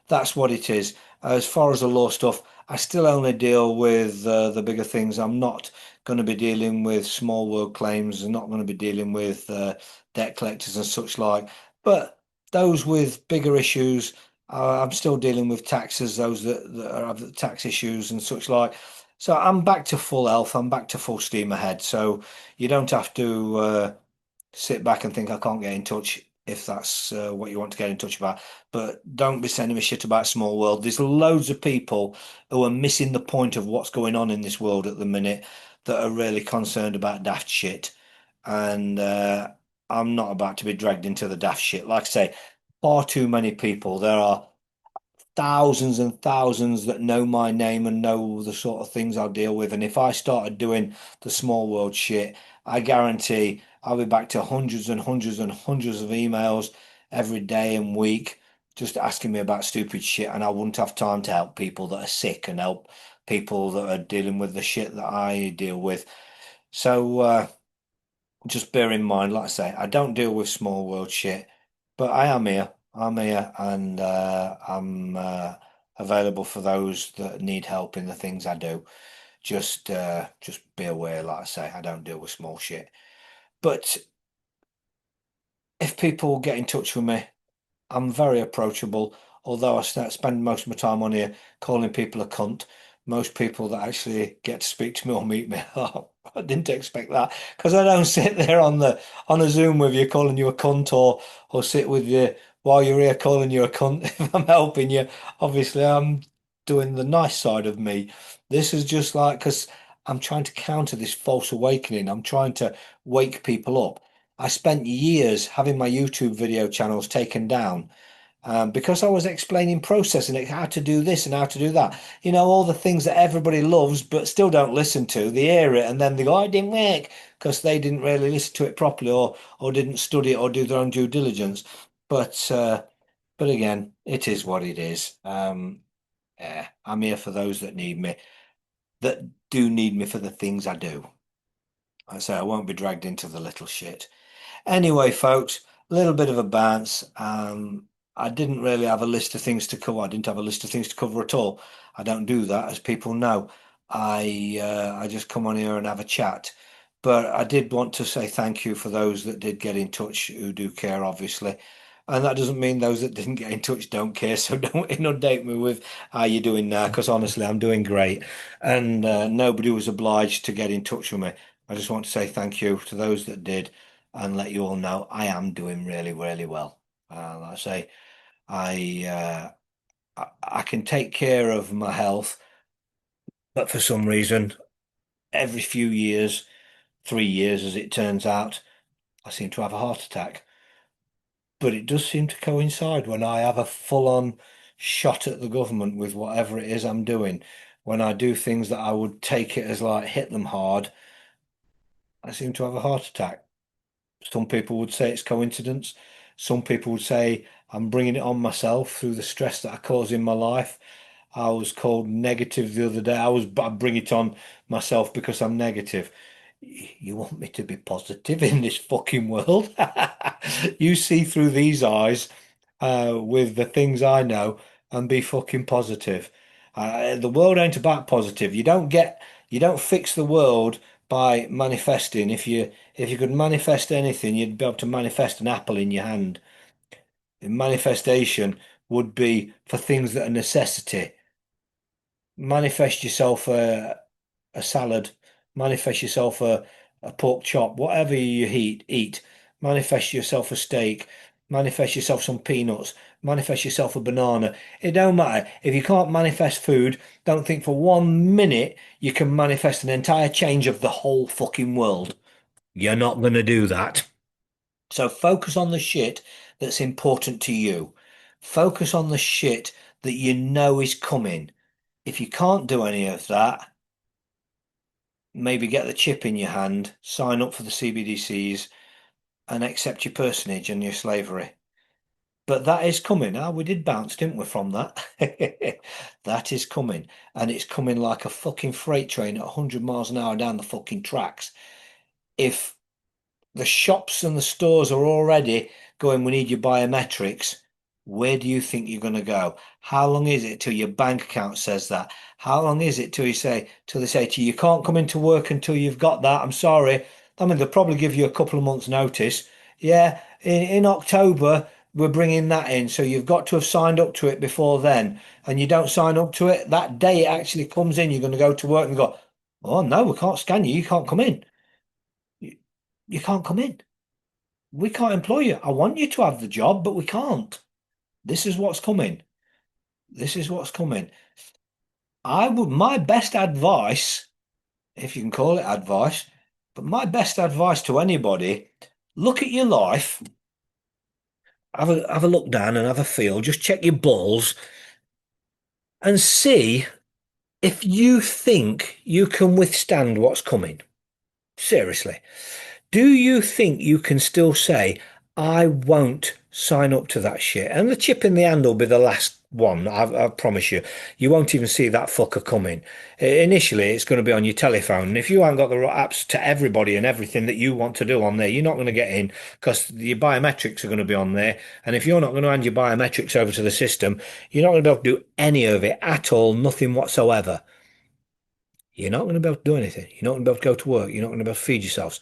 that's what it is. As far as the law stuff, I still only deal with the bigger things. I'm not going to be dealing with small world claims. I'm not going to be dealing with debt collectors and such like. But those with bigger issues, I'm still dealing with taxes, those that have tax issues and such like. So I'm back to full health. I'm back to full steam ahead. So you don't have to sit back and think I can't get in touch if that's what you want to get in touch about. But don't be sending me shit about small world. There's loads of people who are missing the point of what's going on in this world at the minute that are really concerned about daft shit. And I'm not about to be dragged into the daft shit. Like I say, far too many people. There are thousands and thousands that know my name and know the sort of things I deal with. And if I started doing the small world shit, I guarantee I'll be back to hundreds and hundreds and hundreds of emails every day and week just asking me about stupid shit. And I wouldn't have time to help people that are sick and help people that are dealing with the shit that I deal with. So, just bear in mind, like I say, I don't deal with small world shit, but I am here. I'm here and I'm available for those that need help in the things I do. Just be aware, like I say, I don't deal with small shit. But if people get in touch with me, I'm very approachable, although spend most of my time on here calling people a cunt. Most people that actually get to speak to me or meet me, oh, I didn't expect that because I don't sit there on a Zoom with you calling you a cunt or sit with you while you're here calling you a cunt. If I'm helping you, obviously I'm doing the nice side of me. This is just like because I'm trying to counter this false awakening. I'm trying to wake people up. I spent years having my YouTube video channels taken down because I was explaining processing it, how to do this and how to do that. You know, all the things that everybody loves but still don't listen to. They hear it and then they go, "Oh, it didn't work," because they didn't really listen to it properly or didn't study it or do their own due diligence. But but again, it is what it is. Yeah, I'm here for those that need me, that do need me for the things I do. I say I won't be dragged into the little shit. Anyway, folks, a little bit of a bounce. I didn't really have a list of things to cover. I didn't have a list of things to cover at all. I don't do that, as people know. I just come on here and have a chat. But I did want to say thank you for those that did get in touch who do care, obviously. And that doesn't mean those that didn't get in touch don't care. So don't inundate me with how you doing now, because honestly, I'm doing great. And nobody was obliged to get in touch with me. I just want to say thank you to those that did and let you all know I am doing really, really well. Like I say, I I can take care of my health, but for some reason, every few years, 3 years as it turns out, I seem to have a heart attack. But it does seem to coincide when I have a full-on shot at the government with whatever it is I'm doing. When I do things that I would take it as like hit them hard, I seem to have a heart attack. Some people would say it's coincidence. Some people would say I'm bringing it on myself through the stress that I cause in my life. I was called negative the other day. I bring it on myself because I'm negative. You want me to be positive in this fucking world? You see through these eyes, with the things I know and be fucking positive. The world ain't about positive. You don't fix the world by manifesting. If you could manifest anything, you'd be able to manifest an apple in your hand. Manifestation would be for things that are necessity. Manifest yourself a salad, manifest yourself a pork chop, whatever you eat, manifest yourself a steak, manifest yourself some peanuts, manifest yourself a banana. It don't matter. If you can't manifest food, don't think for 1 minute you can manifest an entire change of the whole fucking world. You're not going to do that. So focus on the shit that's important to you. Focus on the shit that you know is coming. If you can't do any of that, maybe get the chip in your hand, sign up for the CBDCs, and accept your personage and your slavery. But that is coming. Ah, we did bounce, didn't we, from that? That is coming. And it's coming like a fucking freight train at 100 miles an hour down the fucking tracks. If the shops and the stores are already going, we need your biometrics. Where do you think you're going to go? How long is it till your bank account says that? How long is it till they say to you, you can't come into work until you've got that? I'm sorry. I mean, they'll probably give you a couple of months' notice. Yeah, in October, we're bringing that in. So you've got to have signed up to it before then. And you don't sign up to it, that day it actually comes in, you're going to go to work and go, oh, no, we can't scan you. You can't come in. You, you can't come in. We can't employ you. I want you to have the job, but we can't. This is what's coming. This is what's coming. My best advice, if you can call it advice, but my best advice to anybody, look at your life, have a look down and have a feel, just check your balls and see if you think you can withstand what's coming. Seriously. Do you think you can still say, I won't sign up to that shit? And the chip in the hand will be the last one. I promise you. You won't even see that fucker coming. Initially, it's going to be on your telephone. And if you haven't got the right apps to everybody and everything that you want to do on there, you're not going to get in because your biometrics are going to be on there. And if you're not going to hand your biometrics over to the system, you're not going to be able to do any of it at all, nothing whatsoever. You're not going to be able to do anything. You're not going to be able to go to work. You're not going to be able to feed yourselves.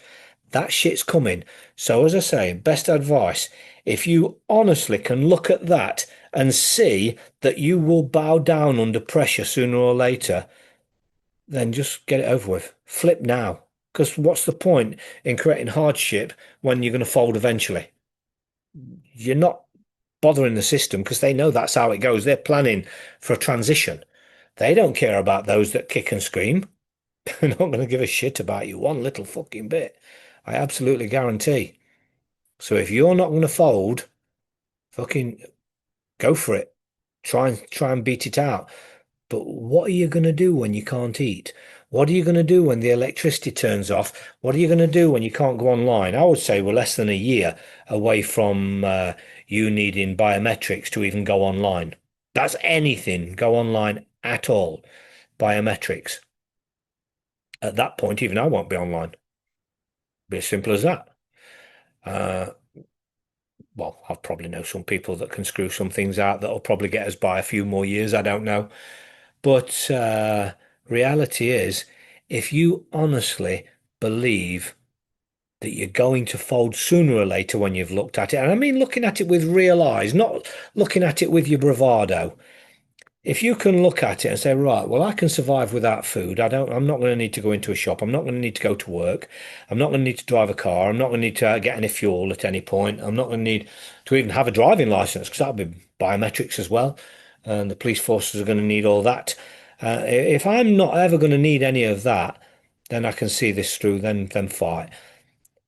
That shit's coming. So, as I say, best advice, if you honestly can look at that and see that you will bow down under pressure sooner or later, then just get it over with. Flip now. Because what's the point in creating hardship when you're going to fold eventually? You're not bothering the system because they know that's how it goes. They're planning for a transition. They don't care about those that kick and scream. They're not going to give a shit about you one little fucking bit. I absolutely guarantee. So if you're not going to fold, fucking go for it. Try and beat it out. But what are you going to do when you can't eat? What are you going to do when the electricity turns off? What are you going to do when you can't go online? I would say we're less than a year away from you needing biometrics to even go online. That's anything, go online at all. Biometrics. At that point, even I won't be online. Be as simple as that. Uh, well, I probably know some people that can screw some things out that'll probably get us by a few more years. I don't know. But reality is, if you honestly believe that you're going to fold sooner or later when you've looked at it, and I mean looking at it with real eyes, not looking at it with your bravado. If you can look at it and say, right, well, I can survive without food. I'm not going to need to go into a shop. I'm not going to need to go to work. I'm not going to need to drive a car. I'm not going to need to get any fuel at any point. I'm not going to need to even have a driving license because that'll be biometrics as well. and the police forces are going to need all that. If I'm not ever going to need any of that, then I can see this through, then fight.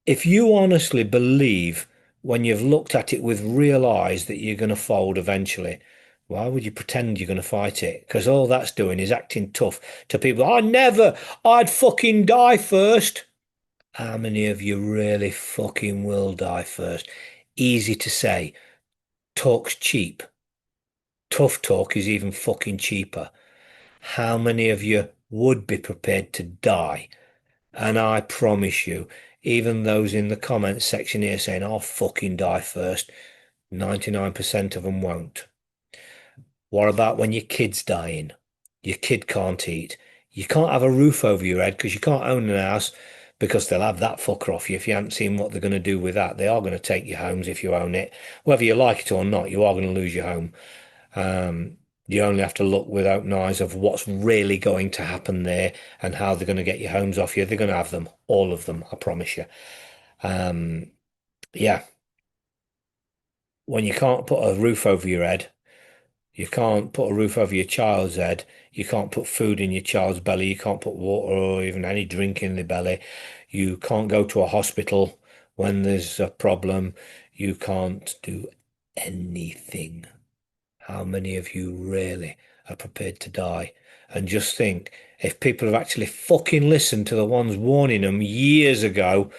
If you honestly believe when you've looked at it with real eyes that you're going to fold eventually, why would you pretend you're going to fight it? Because all that's doing is acting tough to people. I'd fucking die first. How many of you really fucking will die first? Easy to say. Talk's cheap. Tough talk is even fucking cheaper. How many of you would be prepared to die? And I promise you, even those in the comments section here saying, I'll fucking die first, 99% of them won't. What about when your kid's dying? Your kid can't eat. You can't have a roof over your head because you can't own an house because they'll have that fucker off you if you haven't seen what they're going to do with that. They are going to take your homes if you own it. Whether you like it or not, you are going to lose your home. You only have to look with open eyes of what's really going to happen there and how they're going to get your homes off you. They're going to have them, all of them, I promise you. Um, yeah, when you can't put a roof over your head, you can't put a roof over your child's head, you can't put food in your child's belly, you can't put water or even any drink in the belly, you can't go to a hospital when there's a problem, you can't do anything. How many of you really are prepared to die? And just think, if people have actually fucking listened to the ones warning them years ago,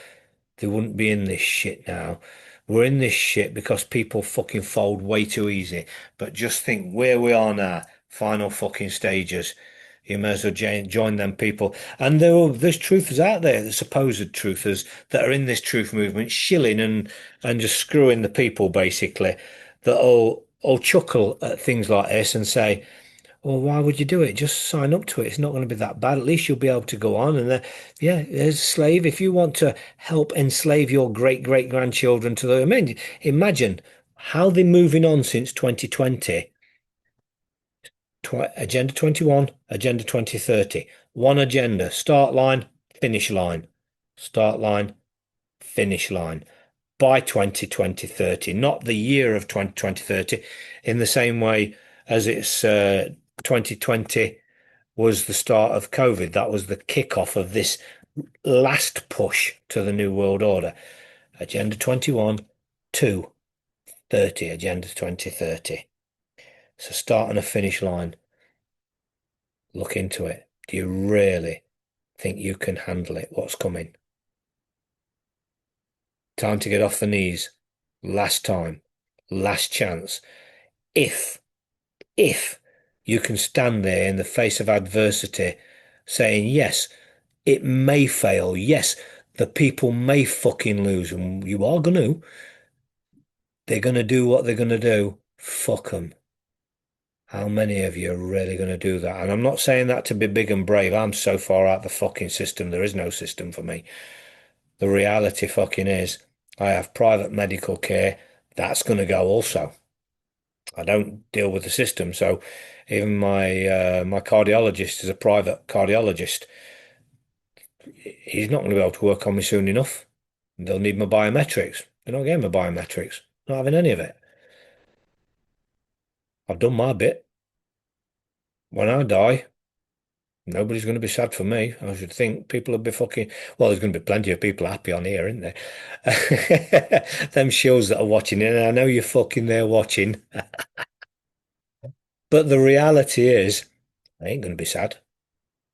they wouldn't be in this shit now. We're in this shit because people fucking fold way too easy. But just think where we are now, final fucking stages. You may as well join them people. And there's truthers out there, the supposed truthers that are in this truth movement, shilling and just screwing the people basically, that all chuckle at things like this and say, well, why would you do it? Just sign up to it. It's not going to be that bad. At least you'll be able to go on. And yeah, as a slave, if you want to help enslave your great grandchildren to the, I mean, imagine how they're moving on since 2020. Agenda 21, Agenda 2030. One agenda, start line, finish line. Start line, finish line. By 2030, not the year of 2030, in the same way as it's 2020 was the start of COVID. That was the kickoff of this last push to the New World Order. Agenda 21 to 30, Agenda 2030. So start and a finish line. Look into it. Do you really think you can handle it? What's coming? Time to get off the knees. Last time. Last chance. If if you can stand there in the face of adversity saying, yes, it may fail. Yes, the people may fucking lose, and you are going to. They're going to do what they're going to do. Fuck them. How many of you are really going to do that? And I'm not saying that to be big and brave. I'm so far out the fucking system. There is no system for me. The reality fucking is I have private medical care. That's going to go also. I don't deal with the system. So even my cardiologist is a private cardiologist. He's not going to be able to work on me soon enough. They'll need my biometrics. They're not getting my biometrics. Not having any of it. I've done my bit. When I die, nobody's going to be sad for me. I should think people will be fucking. Well, there's going to be plenty of people happy on here, isn't there? Them shows that are watching it, and I know you're fucking there watching. But the reality is, I ain't going to be sad.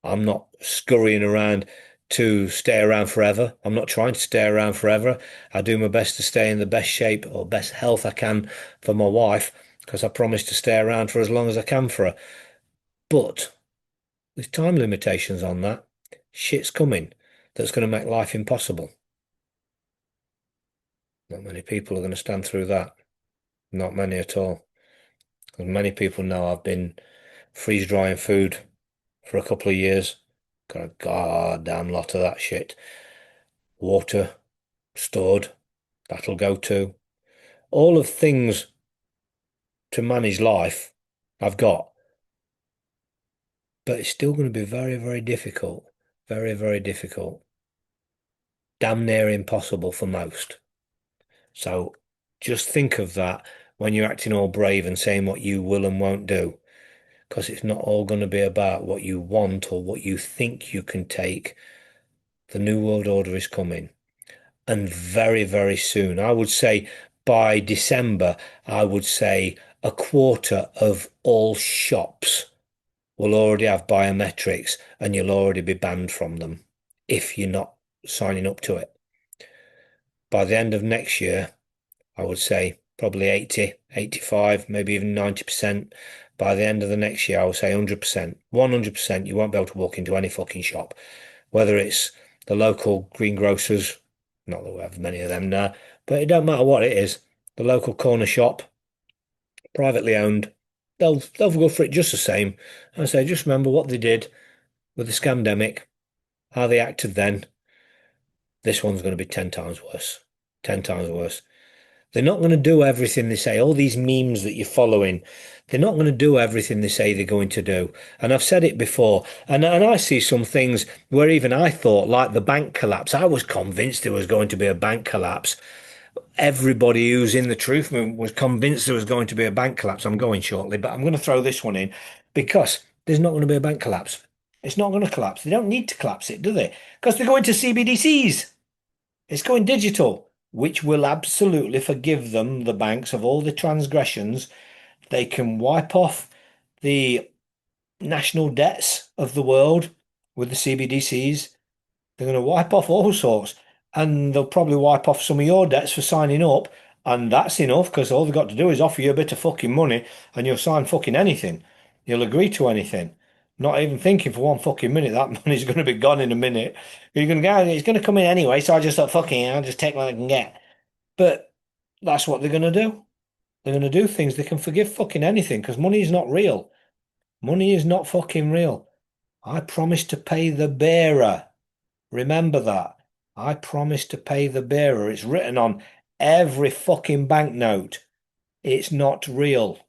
I'm not scurrying around to stay around forever. I'm not trying to stay around forever. I do my best to stay in the best shape or best health I can for my wife because I promise to stay around for as long as I can for her. But there's time limitations on that. Shit's coming that's going to make life impossible. Not many people are going to stand through that. Not many at all. As many people know, I've been freeze drying food for a couple of years. Got a goddamn lot of that shit. Water stored, that'll go too. All of things to manage life I've got, but it's still going to be very difficult. Very difficult. Damn near impossible for most. So just think of that when you're acting all brave and saying what you will and won't do. Because it's not all going to be about what you want or what you think you can take. The New World Order is coming. And very, very soon. I would say by December, I would say a quarter of all shops will already have biometrics and you'll already be banned from them if you're not signing up to it. By the end of next year, I would say probably 80, 85, maybe even 90%. By the end of the next year, I would say 100%. 100%, you won't be able to walk into any fucking shop, whether it's the local greengrocers, not that we have many of them now, but it don't matter what it is, the local corner shop, privately owned, they'll go for it just the same. I say, just remember what they did with the scamdemic, how they acted then. This one's going to be 10 times worse. 10 times worse. They're not going to do everything they say. All these memes that you're following, they're not going to do everything they say they're going to do. And I've said it before, and I see some things where even I thought, like the bank collapse, I was convinced there was going to be a bank collapse. Everybody who's in the truth movement was convinced there was going to be a bank collapse. I'm going shortly, but I'm going to throw this one in because there's not going to be a bank collapse. It's not going to collapse. They don't need to collapse it, do they? Because they're going to CBDCs. It's going digital, which will absolutely forgive them, the banks, of all the transgressions. They can wipe off the national debts of the world with the CBDCs. They're going to wipe off all sorts, and they'll probably wipe off some of your debts for signing up. And that's enough because all they've got to do is offer you a bit of fucking money and you'll sign fucking anything. You'll agree to anything. Not even thinking for one fucking minute that money's going to be gone in a minute. You're going to go, it's going to come in anyway, so I just thought, fucking, I'll just take what I can get. But that's what they're going to do. They're going to do things. They can forgive fucking anything because money is not real. Money is not fucking real. I promise to pay the bearer. Remember that. I promise to pay the bearer. It's written on every fucking banknote. It's not real.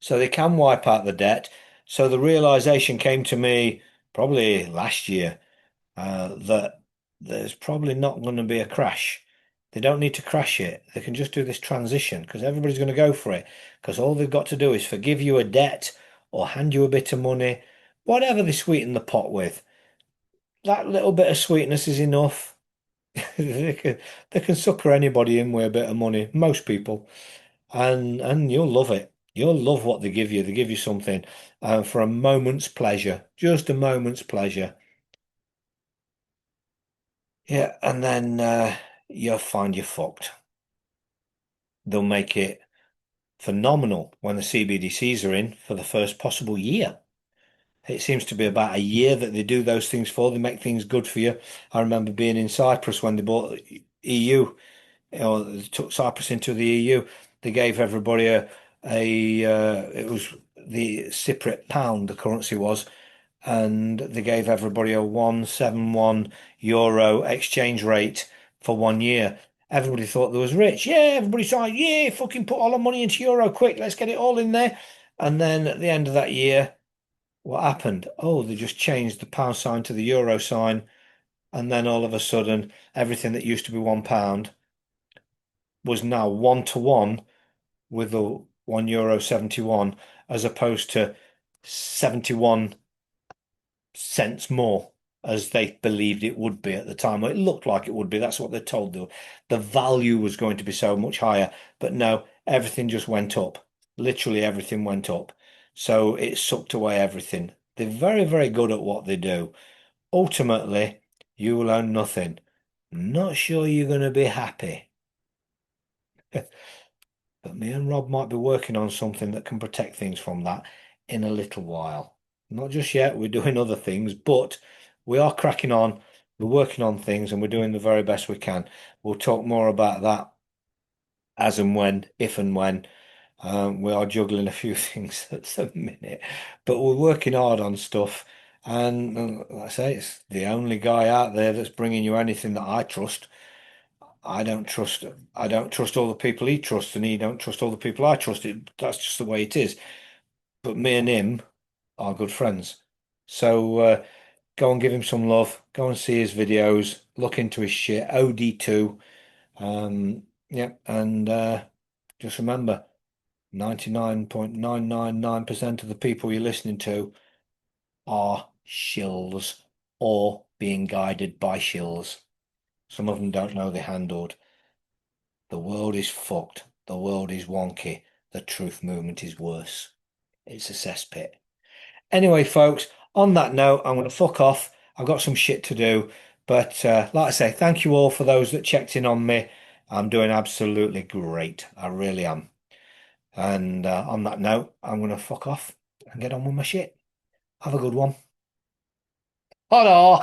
So they can wipe out the debt. So the realization came to me probably last year that there's probably not going to be a crash. They don't need to crash it. They can just do this transition because everybody's going to go for it. Because all they've got to do is forgive you a debt or hand you a bit of money, whatever they sweeten the pot with. That little bit of sweetness is enough. They can sucker anybody in with a bit of money, most people, and you'll love it. You'll love what they give you. They give you something for a moment's pleasure, just a moment's pleasure. Yeah, and then you'll find you're fucked. They'll make it phenomenal when the CBDCs are in for the first possible year. It seems to be about a year that they do those things for. They make things good for you. I remember being in Cyprus when they bought EU, or they took Cyprus into the EU. They gave everybody it was the Cypriot pound, the currency was, and they gave everybody a 171 euro exchange rate for 1 year. Everybody thought they was rich. Yeah, everybody's like, yeah, fucking put all the money into euro quick. Let's get it all in there. And then at the end of that year, what happened? Oh, they just changed the pound sign to the euro sign. And then all of a sudden, everything that used to be £1 was now 1 to 1 with the €1 71, as opposed to 71 cents more as they believed it would be at the time. Well, it looked like it would be. That's what they told them. The value was going to be so much higher. But no, everything just went up. Literally everything went up. So it sucked away everything. They're very, very good at what they do. Ultimately, you will own nothing. Not sure you're going to be happy. But me and Rob might be working on something that can protect things from that in a little while. Not just yet, we're doing other things, but we are cracking on. We're working on things and we're doing the very best we can. We'll talk more about that as and when, if and when. We are juggling a few things at the minute, but we're working hard on stuff. And like I say, it's the only guy out there that's bringing you anything that I trust. I don't trust I don't trust all the people he trusts, and he don't trust all the people I trust. That's just the way it is. But me and him are good friends. So go and give him some love. Go and see his videos. Look into his shit. OD2. Yeah, and Just remember, 99.999% of the people you're listening to are shills or being guided by shills. Some of them don't know they're handled. The world is fucked. The world is wonky. The truth movement is worse. It's a cesspit. Anyway, folks, on that note, I'm going to fuck off. I've got some shit to do. But like I say, thank you all for those that checked in on me. I'm doing absolutely great. I really am. And on that note, I'm going to fuck off and get on with my shit. Have a good one. Hello.